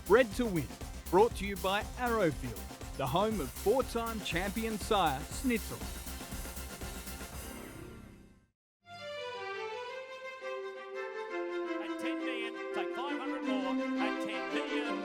Bred to Win, brought to you by Arrowfield, the home of four-time champion sire Schnitzel. At 10 million, take 500 more at 10 million.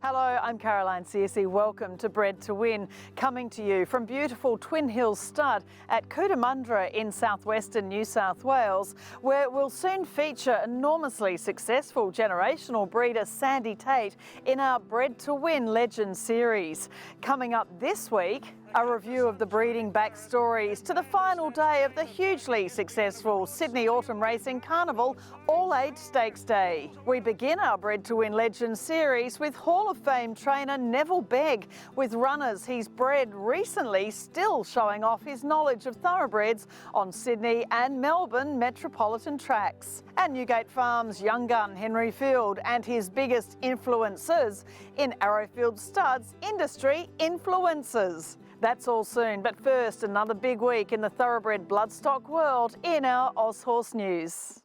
Hello, I'm Caroline Searcy. Welcome to Bred to Win, coming to you from beautiful Twin Hills Stud at Cootamundra in southwestern New South Wales, where we'll soon feature enormously successful generational breeder Sandy Tate in our Bred to Win Legend series. Coming up this week, a review of the breeding backstories to the final day of the hugely successful Sydney Autumn Racing Carnival All-Age Stakes Day. We begin our Bred to Win Legends series with Hall of Fame trainer Neville Begg, with runners he's bred recently still showing off his knowledge of thoroughbreds on Sydney and Melbourne metropolitan tracks. And Newgate Farm's young gun Henry Field and his biggest influencers in Arrowfield Studs Industry Influencers. That's all soon, but first, another big week in the thoroughbred bloodstock world in our Aushorse news.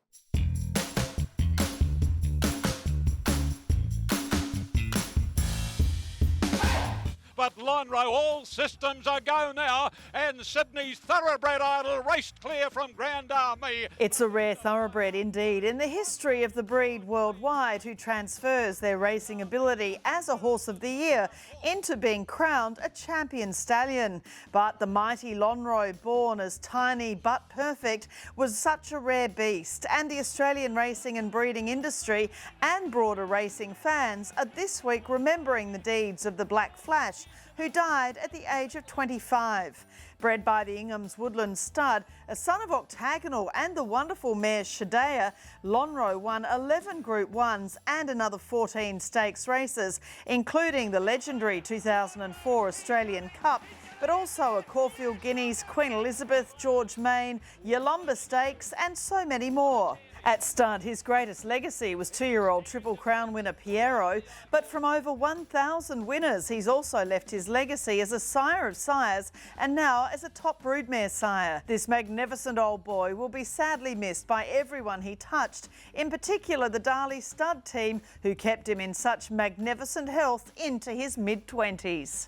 But Lonhro, all systems are go now, and Sydney's thoroughbred idol raced clear from Grand Army. It's a rare thoroughbred indeed in the history of the breed worldwide, who transfers their racing ability as a horse of the year into being crowned a champion stallion. But the mighty Lonhro, born as tiny but perfect, was such a rare beast, and the Australian racing and breeding industry and broader racing fans are this week remembering the deeds of the Black Flash, who died at the age of 25. Bred by the Ingham's Woodland Stud, a son of Octagonal and the wonderful mare Shadea, Lonhro won 11 Group 1s and another 14 stakes races, including the legendary 2004 Australian Cup, but also a Caulfield Guineas, Queen Elizabeth, George Main, Yalumba Stakes and so many more. At stud, his greatest legacy was 2-year-old Triple Crown winner Piero, but from over 1,000 winners, he's also left his legacy as a sire of sires and now as a top broodmare sire. This magnificent old boy will be sadly missed by everyone he touched, in particular the Darley stud team, who kept him in such magnificent health into his mid-20s.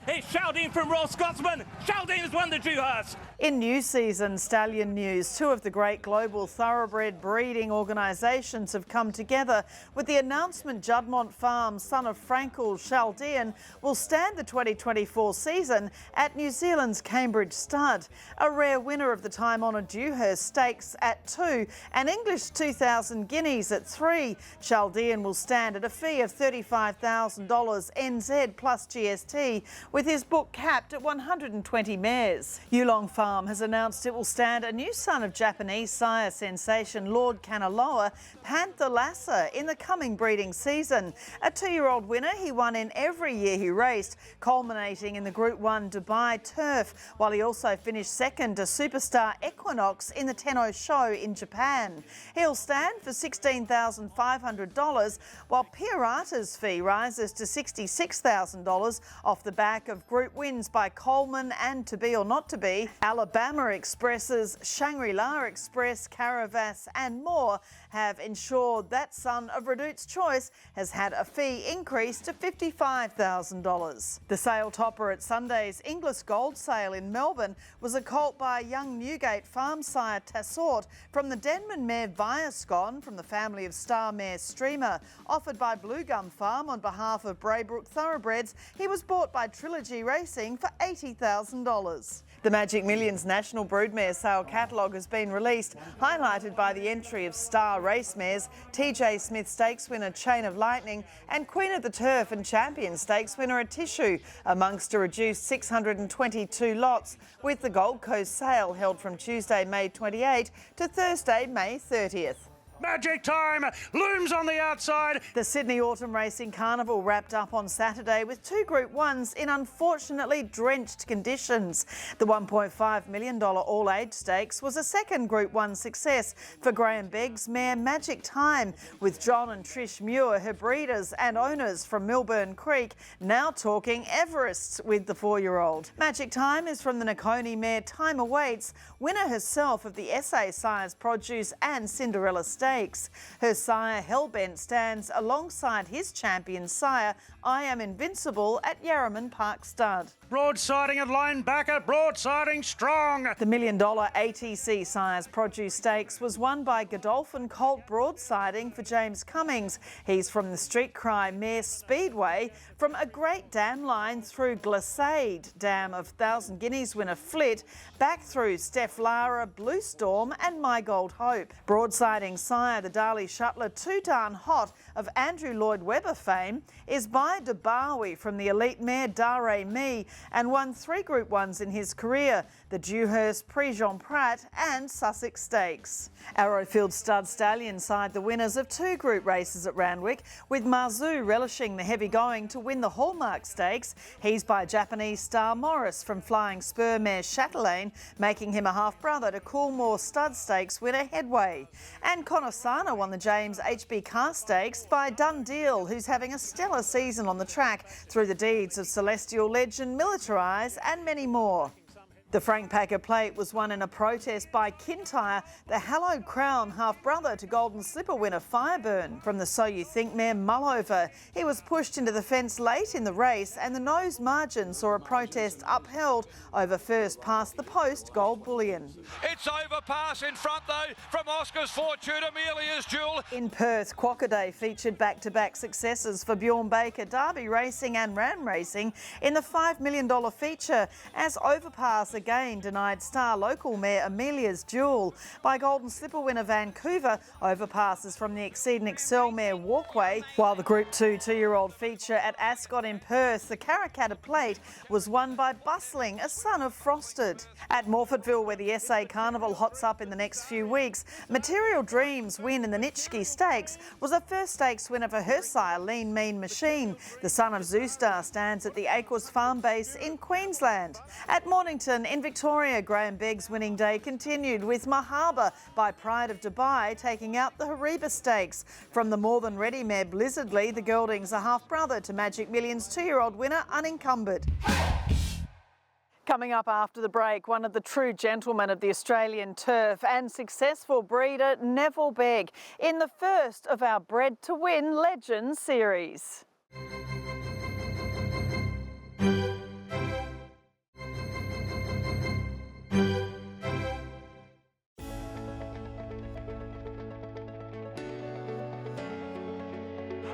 It's Shaldine from Royal Scotsman. Shaldine has won the Dewhurst. In new season stallion news, two of the great global thoroughbred breeding organisations have come together with the announcement Juddmonte Farm, son of Frankel Shaldine, will stand the 2024 season at New Zealand's Cambridge Stud. A rare winner of the time-honoured Dewhurst Stakes at 2 and English 2,000 guineas at 3. Shaldine will stand at a fee of $35,000 NZ plus GST, with his book capped at 120 mares. Yulong Farm has announced it will stand a new son of Japanese sire sensation Lord Kanaloa, Panther Lasser, in the coming breeding season. A 2-year-old winner, he won in every year he raced, culminating in the Group 1 Dubai Turf, while he also finished second to Superstar Equinox in the Tenno Show in Japan. He'll stand for $16,500, while Pirata's fee rises to $66,000 off the back of group wins by Coleman and To Be or Not To Be, Alabama Expresses, Shangri-La Express, Caravas and more have ensured that son of Redout's Choice has had a fee increase to $55,000. The sale topper at Sunday's Inglis Gold Sale in Melbourne was a colt by young Newgate farm sire Tassort from the Denman mare Viascon from the family of star mare Streamer. Offered by Blue Gum Farm on behalf of Braybrook Thoroughbreds, he was bought by Trilogy Racing for $80,000. The Magic Millions National Broodmare Sale catalogue has been released, highlighted by the entry of star race mares TJ Smith Stakes winner Chain of Lightning and Queen of the Turf and Champion Stakes winner A Tissue, amongst a reduced 622 lots, with the Gold Coast sale held from Tuesday, May 28 to Thursday, May 30th. Magic Time looms on the outside. The Sydney Autumn Racing Carnival wrapped up on Saturday with 2 Group 1s in unfortunately drenched conditions. The $1.5 million all-age stakes was a second Group 1 success for Neville Beg's mare Magic Time, with John and Trish Muir, her breeders and owners from Milburn Creek, now talking Everests with the 4-year-old. Magic Time is from the Nakoni mare Time Awaits, winner herself of the SA Sire's Produce and Cinderella Stakes. Her sire Hellbent stands alongside his champion sire I Am Invincible at Yarraman Park Stud. Broadsiding at linebacker, broadsiding strong. The $1 million ATC Sire's Produce Stakes was won by Godolphin Colt broadsiding for James Cummings. He's from the Street Cry mare Speedway, from a Great Dam line through Glissade Dam of 1,000 Guineas winner Flit, back through Steph Lara, Blue Storm and My Gold Hope. Broadsiding Sire, the Darley Shuttler Too Darn Hot of Andrew Lloyd Webber fame, is by Debarwi from the elite mare Dare Me, and won 3 Group 1s in his career, the Dewhurst Prix Jean Prat and Sussex Stakes. Arrowfield stud stallion side the winners of 2 group races at Randwick, with Marzu relishing the heavy going to win the Hallmark Stakes. He's by Japanese star Morris from Flying Spur mare Chatelaine, making him a half-brother to Coolmore Stud Stakes winner Headway. And Conosana won the James HB Carr Stakes by Dundeel, who's having a stellar season on the track through the deeds of Celestial Legend, Militarise and many more. The Frank Packer Plate was won in a protest by Kintyre, the hallowed crown half-brother to Golden Slipper winner Fireburn from the So You Think mare Mullover. He was pushed into the fence late in the race, and the nose margin saw a protest upheld over first past the post Gold Bullion. It's overpass in front though from Oscar's Fortune, Amelia's Jewel. In Perth, Quokka featured back-to-back successes for Bjorn Baker, Derby Racing and Ram Racing in the $5 million feature, as overpass again denied star local mare Amelia's Jewel. By Golden Slipper winner Vancouver, overpasses from the Exceed and Excel mare Walkway, while the Group 2 2-year-old feature at Ascot in Perth, the Karrakatta Plate, was won by Bustling, a son of Frosted. At Morfordville, where the SA Carnival hots up in the next few weeks, Material Dreams win in the Nitschke Stakes was a first stakes winner for her sire Lean Mean Machine. The son of Zoostar stands at the Aquas Farm Base in Queensland. At Mornington in Victoria, Neville Beg's winning day continued, with Mahaba by Pride of Dubai taking out the Hariba Stakes. From the More Than Ready mare Blizzardly, the gelding's a half-brother to Magic Millions 2-year-old winner Unencumbered. Coming up after the break, one of the true gentlemen of the Australian turf and successful breeder Neville Beg in the first of our Bred to Win Legends series.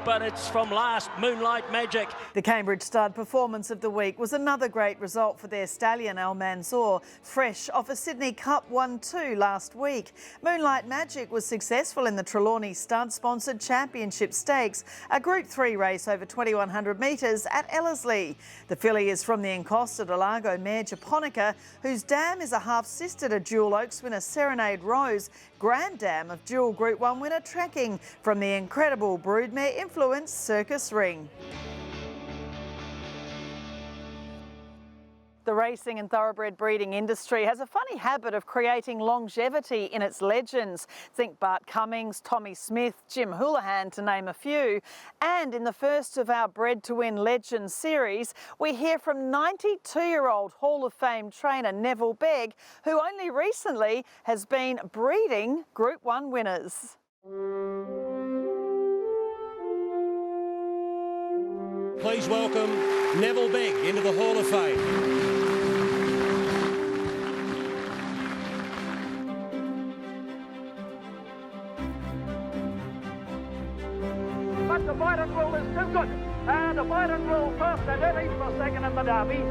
But it's from last, Moonlight Magic. The Cambridge Stud Performance of the Week was another great result for their stallion Al Mansour, fresh off a Sydney Cup 1-2 last week. Moonlight Magic was successful in the Trelawney Stud-sponsored Championship Stakes, a Group 3 race over 2,100 metres at Ellerslie. The filly is from the Encosta de Lago mare Japonica, whose dam is a half-sister to Dual Oaks winner Serenade Rose, granddam of dual Group 1 winner Trekking from the incredible broodmare influence Circus Ring. The racing and thoroughbred breeding industry has a funny habit of creating longevity in its legends. Think Bart Cummings, Tommy Smith, Jim Houlihan, to name a few. And in the first of our Bred to Win Legends series, we hear from 92-year-old Hall of Fame trainer Neville Beg, who only recently has been breeding Group 1 winners. Please welcome Neville Beg into the Hall of Fame. But the Byron rule is too good. And the Byron rule first and Ellie for second in the Derby.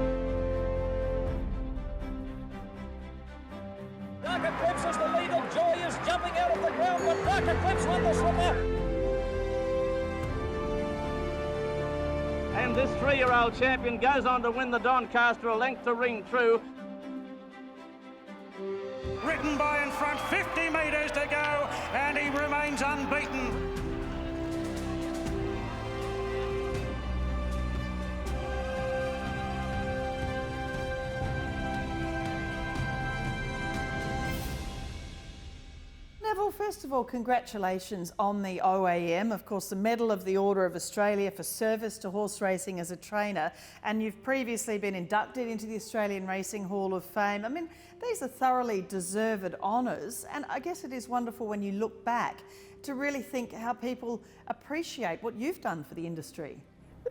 Dark Eclipse is the leader. Joy is jumping out of the ground, but Dark Eclipse won the slipper. And this 3-year-old champion goes on to win the Doncaster, a length to ring true. Written ridden by in front, 50 metres to go, and he remains unbeaten. Neville, first of all, congratulations on the OAM, of course the Medal of the Order of Australia for service to horse racing as a trainer, and you've previously been inducted into the Australian Racing Hall of Fame. I mean, these are thoroughly deserved honours, and I guess it is wonderful when you look back to really think how people appreciate what you've done for the industry.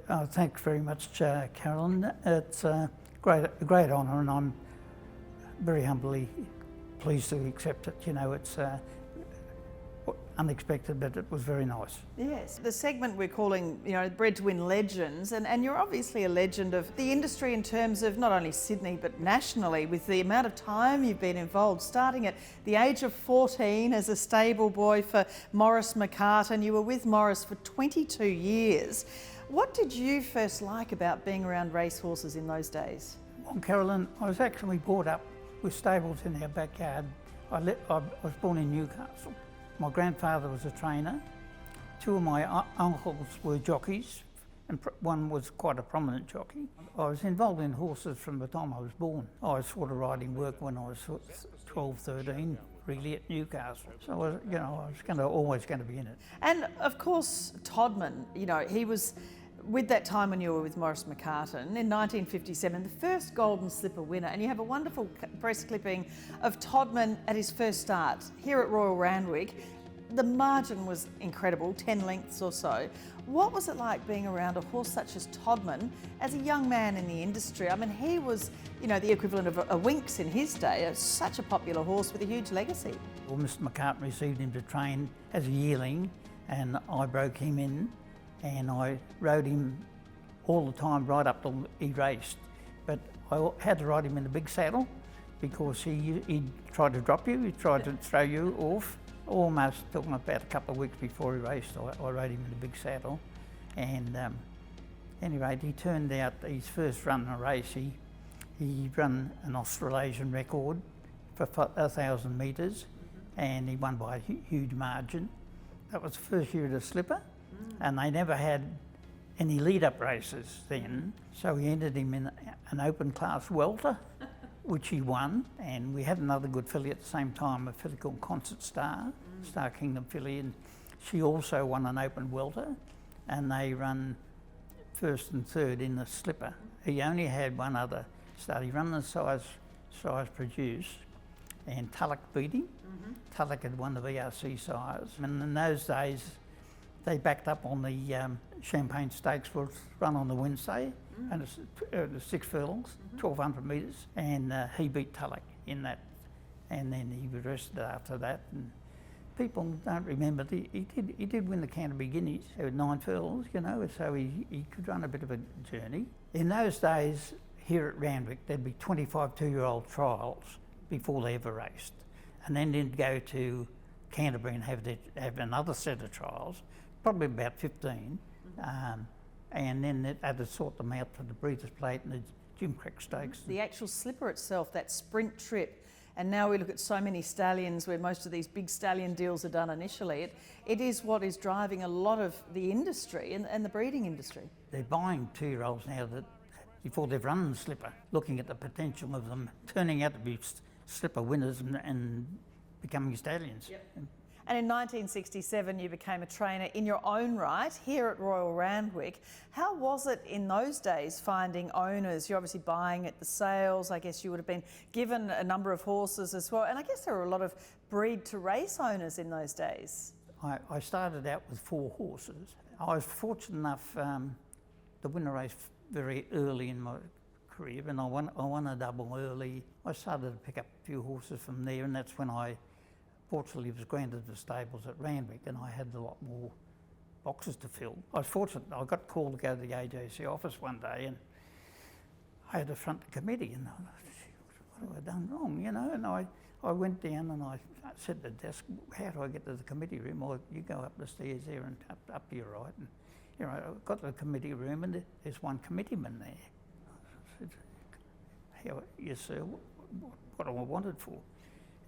Oh, thanks very much, Carolyn. It's a great honour, and I'm very humbly pleased to accept it. You know, it's unexpected, but it was very nice. Yes, the segment we're calling, you know, Bred to Win Legends, and you're obviously a legend of the industry in terms of not only Sydney but nationally, with the amount of time you've been involved, starting at the age of 14 as a stable boy for Maurice McCartan. You were with Maurice for 22 years. What did you first like about being around racehorses in those days? Well, Carolyn, I was actually brought up with stables in our backyard. I was born in Newcastle. My grandfather was a trainer. Two of my uncles were jockeys, and one was quite a prominent jockey. I was involved in horses from the time I was born. I sort of riding work when I was 12, 13, really, at Newcastle. So, I was always going to be in it. And of course, Todman, you know, he was with that time when you were with Maurice McCartan in 1957, the first Golden Slipper winner, and you have a wonderful press clipping of Todman at his first start here at Royal Randwick. The margin was incredible, 10 lengths or so. What was it like being around a horse such as Todman as a young man in the industry? I mean, he was, you know, the equivalent of a Winx in his day, such a popular horse with a huge legacy. Well, Mr McCartan received him to train as a yearling, and I broke him in, and I rode him all the time right up till he raced. But I had to ride him in a big saddle because he tried to drop you, he tried to throw you off. Almost talking about a couple of weeks before he raced, I rode him in a big saddle. And anyway, he turned out his first run in a race, he ran an Australasian record for 1,000 metres, and he won by a huge margin. That was the first year of the slipper, and they never had any lead-up races then, so we entered him in an open class welter, which he won, and we had another good filly at the same time, a filly called Concert Star, Star Kingdom filly, and she also won an open welter, and they run first and third in the slipper. He only had one other start. He ran the size produced, and Tulloch beat him. Tulloch had won the VRC Sires, and in those days they backed up on the Champagne Stakes, was run on the Wednesday, and it's 6 furlongs, 1,200 metres, and he beat Tulloch in that, and then he was rested after that. And people don't remember, he did win the Canterbury Guineas. There were 9 furlongs, you know, so he could run a bit of a journey. In those days, here at Randwick, there'd be 25 two-year-old trials before they ever raced, and then they'd go to Canterbury and have another set of trials, probably about 15, and then they had to sort them out for the Breeders' Plate and the Jim Crack Stakes. The actual slipper itself, that sprint trip, and now we look at so many stallions where most of these big stallion deals are done initially. It is what is driving a lot of the industry and the breeding industry. They're buying two-year-olds now that before they've run the slipper, looking at the potential of them turning out to be slipper winners and becoming stallions. Yep. And in 1967, you became a trainer in your own right here at Royal Randwick. How was it in those days finding owners? You're obviously buying at the sales. I guess you would have been given a number of horses as well. And I guess there were a lot of breed to race owners in those days. I started out with 4 horses. I was fortunate enough to win a race very early in my career, and I won a double early. I started to pick up a few horses from there, and that's when I fortunately was granted the stables at Randwick, and I had a lot more boxes to fill. I was fortunate, I got called to go to the AJC office one day, and I had to front the committee, and I thought, what have I done wrong, you know? And I went down and I said to the desk, how do I get to the committee room? Well, you go up the stairs there and up to your right. And you know, I got to the committee room, and there's one committeeman there. I said, yes sir, what am I wanted for?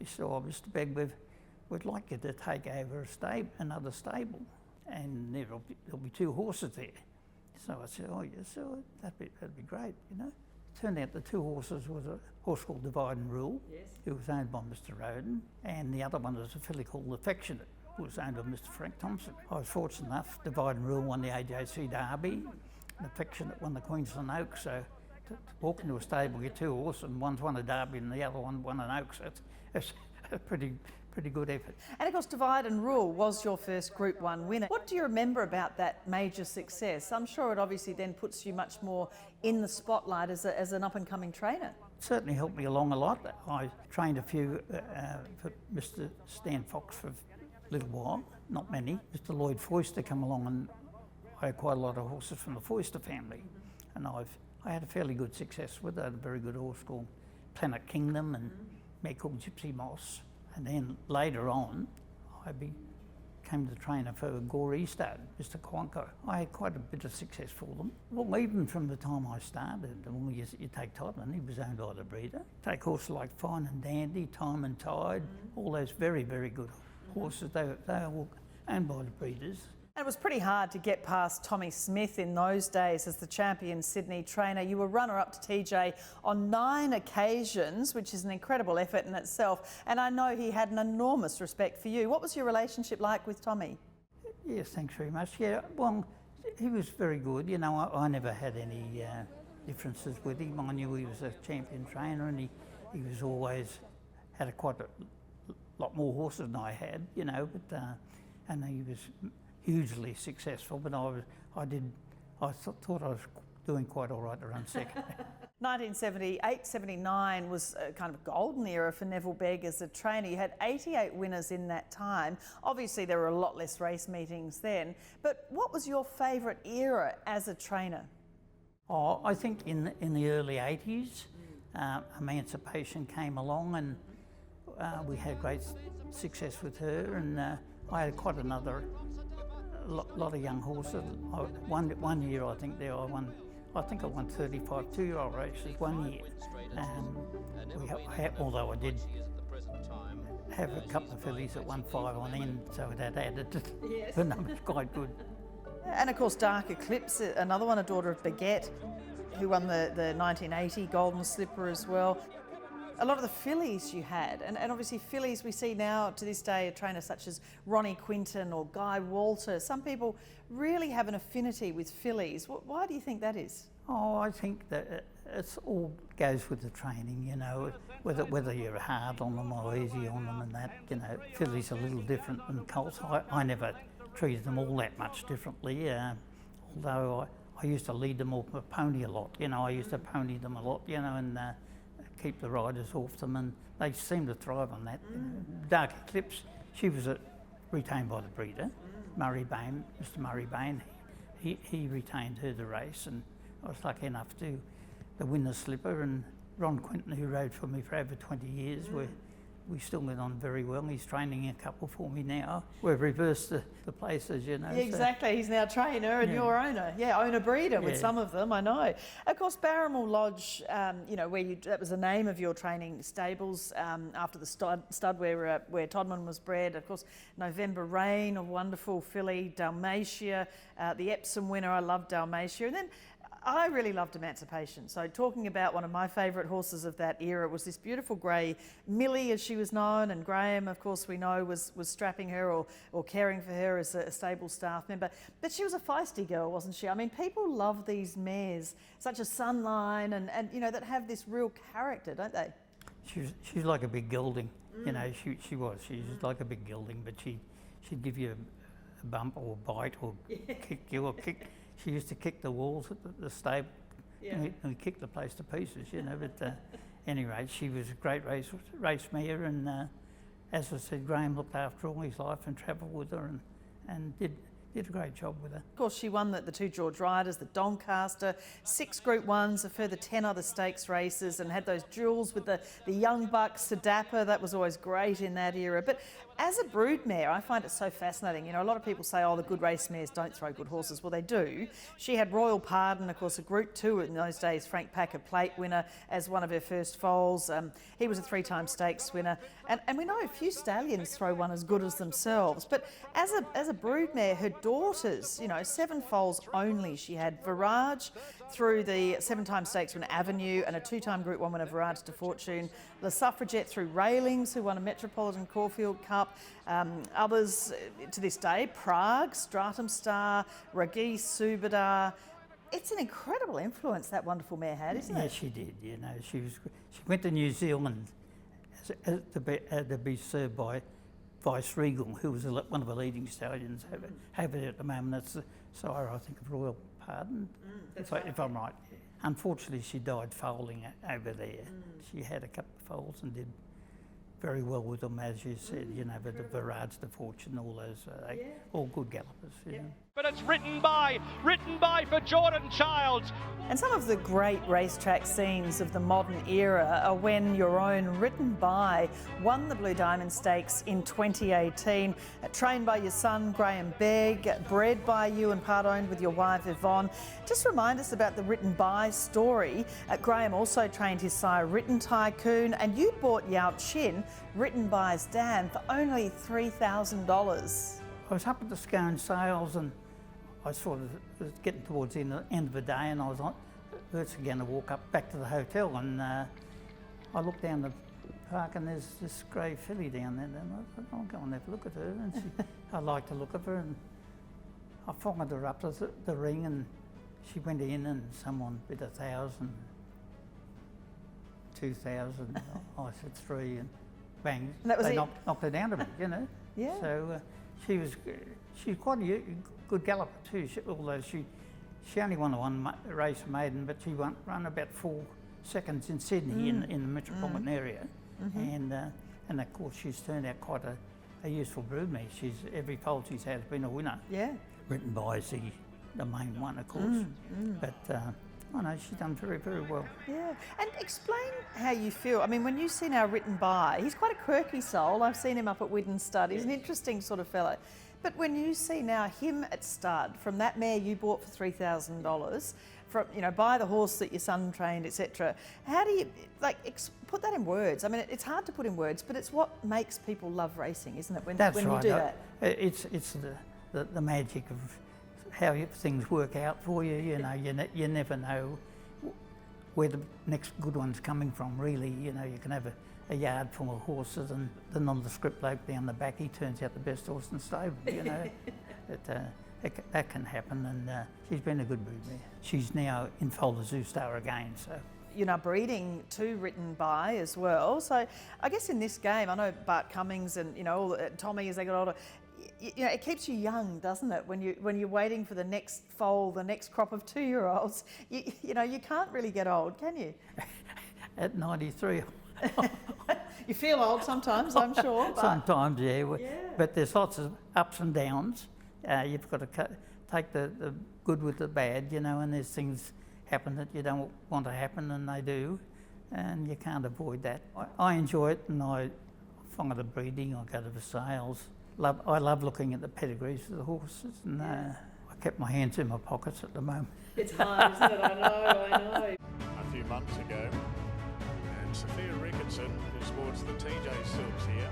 He said, "Oh, Mr. Begg, we'd like you to take over another stable, and there'll be 2 horses there." So I said, "Oh yes, so that'd be great, you know." Turned out the 2 horses was a horse called Divide and Rule, who was owned by Mr. Roden, and the other one was a filly called Affectionate, who was owned by Mr. Frank Thompson. I was fortunate enough, Divide and Rule won the AJC Derby, and Affectionate won the Queensland Oaks. So to walk into a stable, get 2 horses, and one's won a Derby and the other one won an Oaks, it's a pretty good effort. And of course, Divide and Rule was your first Group 1 winner. What do you remember about that major success? I'm sure it obviously then puts you much more in the spotlight as an up-and-coming trainer. It certainly helped me along a lot. I trained a few for Mr. Stan Fox for a little while, not many. Mr. Lloyd Foyster came along, and I had quite a lot of horses from the Foyster family, and I had a fairly good success with it. I had a very good horse called Planet Kingdom and mare called Gypsy Moss. And then later on, I became the trainer for Gore Eastad, Mr. Quanko. I had quite a bit of success for them. Well, even from the time I started, when you take Tottenham, he was owned by the breeder. Take horses like Fine and Dandy, Time and Tide, all those very, very good horses, they were all owned by the breeders. It was pretty hard to get past Tommy Smith in those days as the champion Sydney trainer. You were runner-up to TJ on 9 occasions, which is an incredible effort in itself. And I know he had an enormous respect for you. What was your relationship like with Tommy? Yes, thanks very much. Yeah, well, he was very good. You know, I never had any differences with him. I knew he was a champion trainer, and he was always had quite a lot more horses than I had, you know, but and he was hugely successful, but I thought I was doing quite all right to run second. 1978-79 was a kind of golden era for Neville Begg as a trainer. You had 88 winners in that time. Obviously there were a lot less race meetings then, but what was your favourite era as a trainer? Oh, I think in the early 80s, Emancipation came along, and we had great success with her, and I had quite another lot of young horses. One year I think I won 35 2-year-old races one year. Although I did have a couple of fillies that won 5 on end, so that added to the numbers quite good. And of course Dark Eclipse, another one, a daughter of Baguette, who won the 1980 Golden Slipper as well. A lot of the fillies you had, and obviously fillies we see now to this day, a trainer such as Ronnie Quinton or Guy Walter. Some people really have an affinity with fillies. Why do you think that is? Oh, I think that it's all goes with the training, you know, whether you're hard on them or easy on them and that, you know. Fillies are a little different than colts. I never treated them all that much differently, although I used to lead them off a pony a lot, you know. I used to pony them a lot, you know, and keep the riders off them, and they seem to thrive on that. Dark Eclipse, she was retained by the breeder, Murray Bain, Mr. Murray Bain. He retained her to race, and I was lucky enough to win the slipper. And Ron Quinton, who rode for me for over 20 years, we still get on very well. He's training a couple for me now. We've reversed the places, you know. Yeah, exactly, so. He's now trainer and you're owner. Yeah, owner-breeder with some of them, I know. Of course, Barramel Lodge, you know, that was the name of your training stables after the stud where Todman was bred. Of course, November Rain, a wonderful filly, Dalmatia, the Epsom winner, I love Dalmatia. And then I really loved Emancipation. So talking about one of my favourite horses of that era was this beautiful grey Millie, as she was known, and Graham, of course, we know was strapping her or caring for her as a stable staff member. But she was a feisty girl, wasn't she? I mean, people love these mares, such as Sunline, and you know, that have this real character, don't they? She's like a big gelding, you know. She was like a big gelding, but she'd give you a bump or a bite or kick you or kick. She used to kick the walls at the stable and kick the place to pieces, you know. But anyway, she was a great race mare, and as I said, Graham looked after all his life and travelled with her and did did a great job with her. Of course, she won the two George Riders, the Doncaster, 6 Group 1s, a further 10 other stakes races, and had those duels with the young bucks, Sadapper. That was always great in that era. But as a broodmare, I find it so fascinating. You know, a lot of people say, oh, the good race mares don't throw good horses. Well, they do. She had Royal Pardon, of course, a Group 2 in those days, Frank Packer Plate winner as one of her first foals. He was a 3-time stakes winner. And we know a few stallions throw one as good as themselves. But as a broodmare, her daughters, you know, 7 foals only. She had Virage through the 7-time stakes winner Avenue and a 2-time Group 1 winner Virage to Fortune. La Suffragette through Railings, who won a Metropolitan Caulfield Cup. Others to this day, Prague, Stratum Star, Ragis, Subadar. It's an incredible influence that wonderful mare had, isn't it? Yeah, she did. You know, she went to New Zealand to be served by Vice Regal, who was one of the leading stallions over there at the moment. That's the Sire, I think, of Royal Pardon, if I'm right. Unfortunately, she died foaling over there. She had a couple of foals and did very well with them, as you said, you know, but the Virage, the Fortune, all those, all good gallopers. Yeah. But it's written by for Jordan Childs. And some of the great racetrack scenes of the modern era are when your own Written By won the Blue Diamond Stakes in 2018, trained by your son Graham Begg, bred by you and part owned with your wife Yvonne. Just remind us about the Written By story. Graham also trained his sire Written Tycoon, and you bought Yao Chin, Written By's dam, for only $3,000. I was up at the Scone sales and I sort of was getting towards the end of the day, and I was going to walk up back to the hotel, and I looked down the park and there's this grey filly down there, and I thought, I'll go and have a look at her. And I liked the look of her, and I followed her up to the ring, and she went in and someone bid 1,000, 2,000, I said 3, and bang, and that was they knocked her down a bit, you know. Yeah. So she's quite a good galloper too, although she only won one race maiden, but she run about 4 seconds in Sydney in the metropolitan area. And of course she's turned out quite a useful broodmare. Every foal she's had has been a winner. Yeah. Written By is the main one, of course. But I know she's done very, very well. Yeah, and explain how you feel. I mean, when you see now Written By, he's quite a quirky soul. I've seen him up at Widden Stud. He's an interesting sort of fellow. But when you see now him at stud, from that mare you bought for $3,000, from, you know, by the horse that your son trained, etc. How do you put that in words? I mean, it's hard to put in words, but it's what makes people love racing, isn't it? When you do that, it's the magic of how things work out for you. You know, you never know where the next good one's coming from. Really, you know, you can have a yard full of horses, and the nondescript bloke down the back, he turns out the best horse in the stable, you know. That can happen, and she's been a good broodmare. She's now in foal the Zoo Star again, so. You're now breeding 2 Written By as well. So I guess in this game, I know Bart Cummings and, you know, Tommy as they got older, you know, it keeps you young, doesn't it? When you're waiting for the next foal, the next crop of 2-year-olds, you know, you can't really get old, can you? At 93. You feel old sometimes, I'm sure. But sometimes, yeah. But there's lots of ups and downs. You've got to take the good with the bad, you know, and there's things happen that you don't want to happen, and they do, and you can't avoid that. I enjoy it, and I follow the breeding, I go to the sales. I love looking at the pedigrees of the horses, and I kept my hands in my pockets at the moment. It's hard, isn't it? I know. A few months ago, and Sophia Ricketson, who sports the TJ Silks here.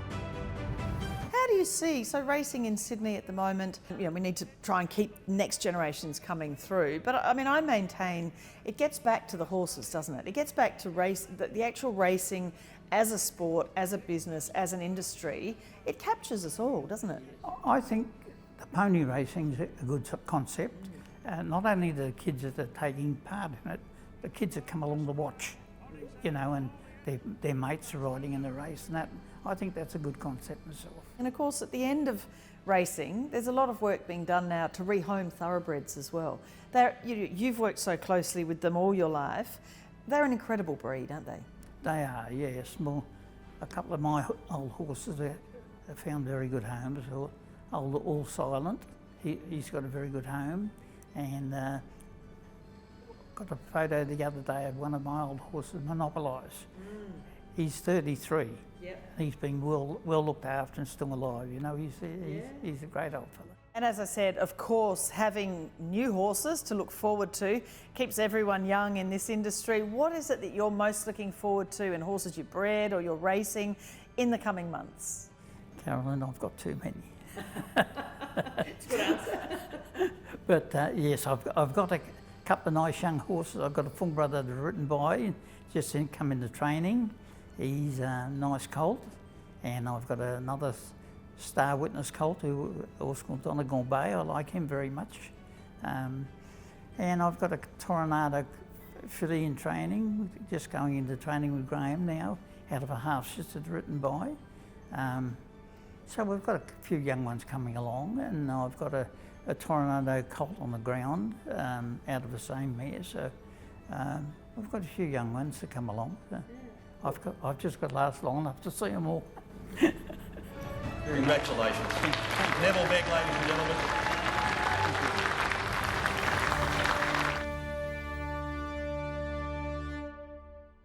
How do you see, so racing in Sydney at the moment, you know, we need to try and keep next generations coming through, but I mean, I maintain it gets back to the horses, doesn't it? It gets back to the actual racing as a sport, as a business, as an industry. It captures us all, doesn't it? I think the pony racing is a good concept. Not only the kids that are taking part in it, the kids that come along to watch, you know, and their mates are riding in the race, and that, I think that's a good concept myself. And of course, at the end of racing, there's a lot of work being done now to rehome thoroughbreds as well. You've worked so closely with them all your life. They're an incredible breed, aren't they? They are, yes. Well, a couple of my old horses have found very good homes. Old All Silent, He's got a very good home, and got a photo the other day of one of my old horses, Monopolise. He's 33. Yep. He's been well looked after and still alive. You know, he's a great old fella. And as I said, of course, having new horses to look forward to keeps everyone young in this industry. What is it that you're most looking forward to in horses you've bred or you're racing in the coming months? Carolyn, I've got too many. It's a good answer. But yes, I've got a couple of nice young horses. I've got a full brother that's written by, just come into training. He's a nice colt, and I've got another Star Witness colt who also called Donegal Bay. I like him very much. And I've got a Tornado filly in training, just going into training with Graham now, out of a half sister written by. So we've got a few young ones coming along, and I've got a Tornado colt on the ground out of the same mare. So we've got a few young ones to come along. So I've just got to last long enough to see them all. Congratulations. Neville Beg, ladies and gentlemen.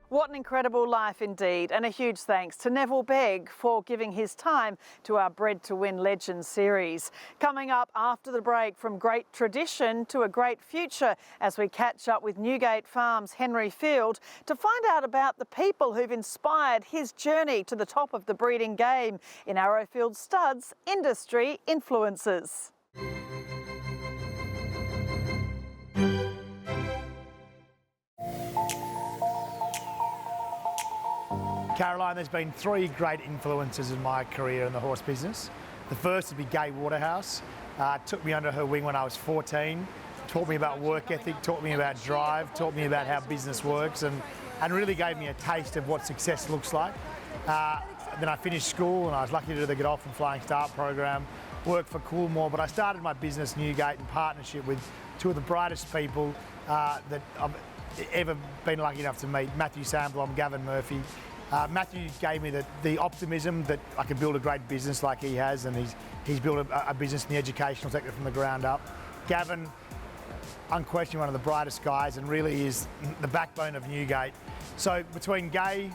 What an incredible life indeed, and a huge thanks to Neville Beg for giving his time to our Bred to Win Legends series. Coming up after the break, from great tradition to a great future, as we catch up with Newgate Farm's Henry Field to find out about the people who've inspired his journey to the top of the breeding game in Arrowfield Studs Industry Influencers. Caroline, there's been three great influences in my career in the horse business. The first would be Gai Waterhouse. Took me under her wing when I was 14, taught me about work ethic, taught me about drive, taught me about how business works, and really gave me a taste of what success looks like. Then I finished school and I was lucky to do the Get Off and Flying Start program, worked for Coolmore, but I started my business Newgate in partnership with two of the brightest people that I've ever been lucky enough to meet, Matthew Samblom, Gavin Murphy. Matthew gave me the optimism that I could build a great business like he has, and he's built a business in the educational sector from the ground up. Gavin, unquestionably one of the brightest guys, and really is the backbone of Newgate. So between Gai,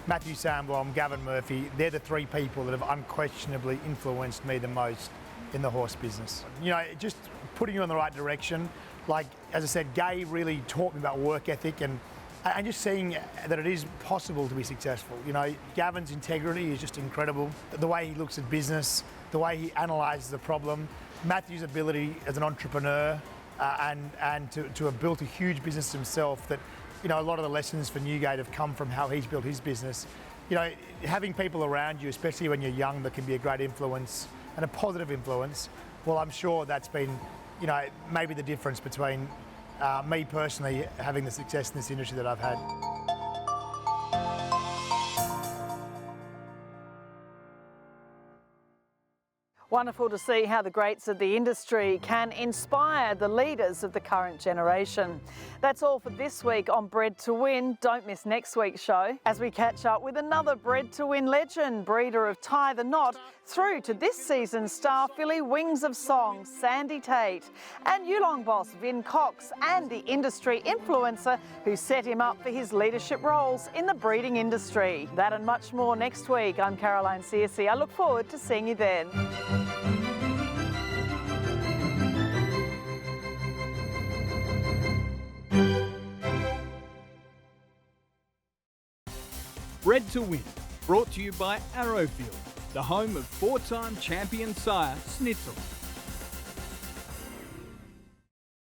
Matthew Samblom, Gavin Murphy, they're the three people that have unquestionably influenced me the most in the horse business. You know, just putting you in the right direction. Like, as I said, Gai really taught me about work ethic and just seeing that it is possible to be successful. You know, Gavin's integrity is just incredible. The way he looks at business, the way he analyses the problem, Matthew's ability as an entrepreneur and to have built a huge business himself that, you know, a lot of the lessons for Newgate have come from how he's built his business. You know, having people around you, especially when you're young, that can be a great influence and a positive influence, well, I'm sure that's been, you know, maybe the difference between me personally having the success in this industry that I've had. Wonderful to see how the greats of the industry can inspire the leaders of the current generation. That's all for this week on Bred to Win. Don't miss next week's show as we catch up with another Bred to Win legend, breeder of Tie the Knot, through to this season's star filly Wings of Song, Sandy Tate, and Yulong boss Vin Cox, and the industry influencer who set him up for his leadership roles in the breeding industry. That and much more next week. I'm Caroline Searcy. I look forward to seeing you then. Bred to Win, brought to you by Arrowfield, the home of four-time champion sire Snitzel.